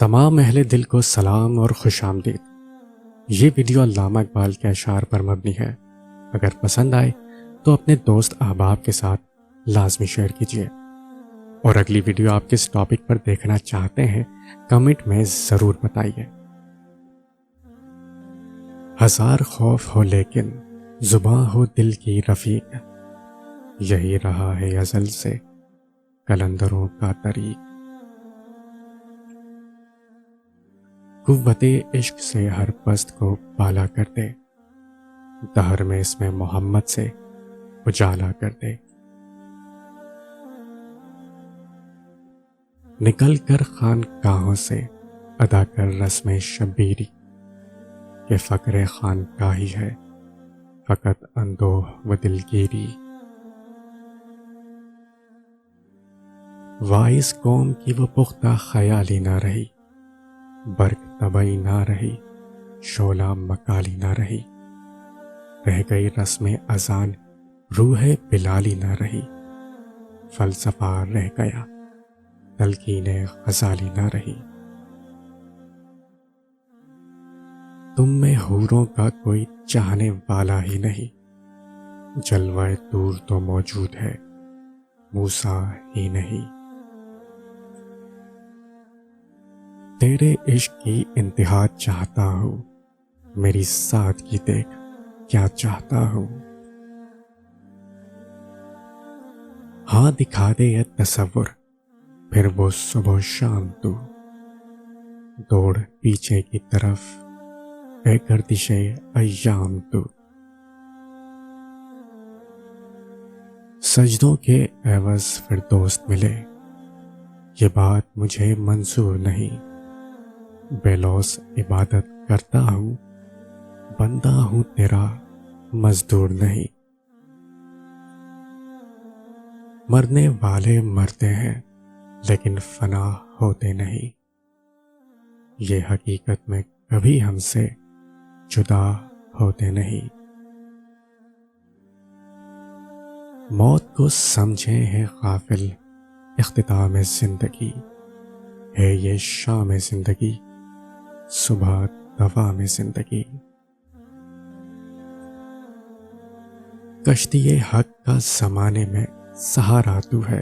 تمام اہل دل کو سلام اور خوش آمدید۔ یہ ویڈیو علامہ اقبال کے اشعار پر مبنی ہے۔ اگر پسند آئے تو اپنے دوست احباب کے ساتھ لازمی شیئر کیجیے، اور اگلی ویڈیو آپ کس ٹاپک پر دیکھنا چاہتے ہیں کمنٹ میں ضرور بتائیے۔ ہزار خوف ہو لیکن زباں ہو دل کی رفیق، یہی رہا ہے ازل سے قلندروں کا طریق۔ قوت عشق سے ہر پست کو بالا کر دے، دہر میں اس میں محمد سے اجالا کر دے۔ نکل کر خانقاہوں سے ادا کر رسم شبیری، کہ فقر خانقاہی ہے فقط اندوہ و دلگیری۔ وائس قوم کی وہ پختہ خیالی نہ رہی، برق طبعی نہ رہی، شعلہ مکالی نہ رہی۔ رہ گئی رسم اذان، روح بلالی نہ رہی، فلسفہ رہ گیا تلقین غزالی نہ رہی۔ تم میں حوروں کا کوئی چاہنے والا ہی نہیں، جلوہ دور تو موجود ہے موسیٰ ہی نہیں۔ تیرے عشق کی انتہا چاہتا ہوں، میری سادگی دیکھ کیا چاہتا ہوں۔ ہاں دکھا دے یہ تصور، پھر وہ صبح و شام تو دوڑ پیچھے کی طرف، اے گردش ایام تو۔ سجدوں کے عوض پھر دوست ملے، یہ بات مجھے منظور نہیں۔ بے لوث عبادت کرتا ہوں، بندہ ہوں تیرا مزدور نہیں۔ مرنے والے مرتے ہیں لیکن فنا ہوتے نہیں، یہ حقیقت میں کبھی ہم سے جدا ہوتے نہیں۔ موت کو سمجھے ہیں غافل اختتام زندگی، ہے یہ شام زندگی صبح دوام زندگی۔ کشتی حق کا زمانے میں سہارا تو ہے،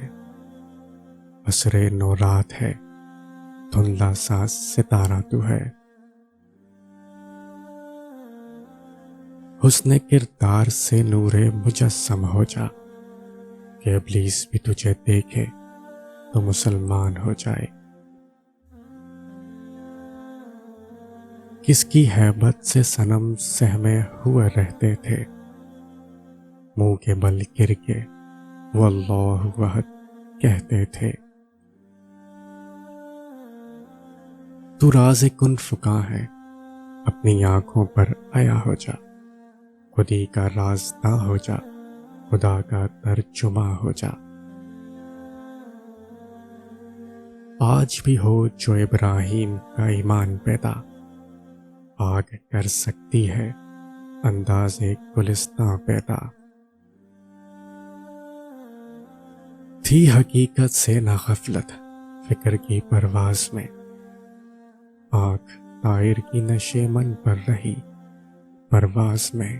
عصر نو رات ہے دھندلا سا ستارہ تو ہے۔ حسن کردار سے نور مجسم ہو جا، کہ ابلیس بھی تجھے دیکھے تو مسلمان ہو جائے۔ کس کی ہیبت سے صنم سہمے ہوئے رہتے تھے، منہ کے بل گر کے وہ اللہ احد کہتے تھے۔ تو راز کن فکاں ہے، اپنی آنکھوں پر عیا ہو جا، خودی کا رازداں ہو جا، خدا کا ترجمہ ہو جا۔ آج بھی ہو جو ابراہیم کا ایمان پیدا، آگ کر سکتی ہے انداز گلستاں پیدا۔ تھی حقیقت سے نہ غفلت فکر کی پرواز میں، آنکھ طائر کی نشیمن پر رہی پرواز میں۔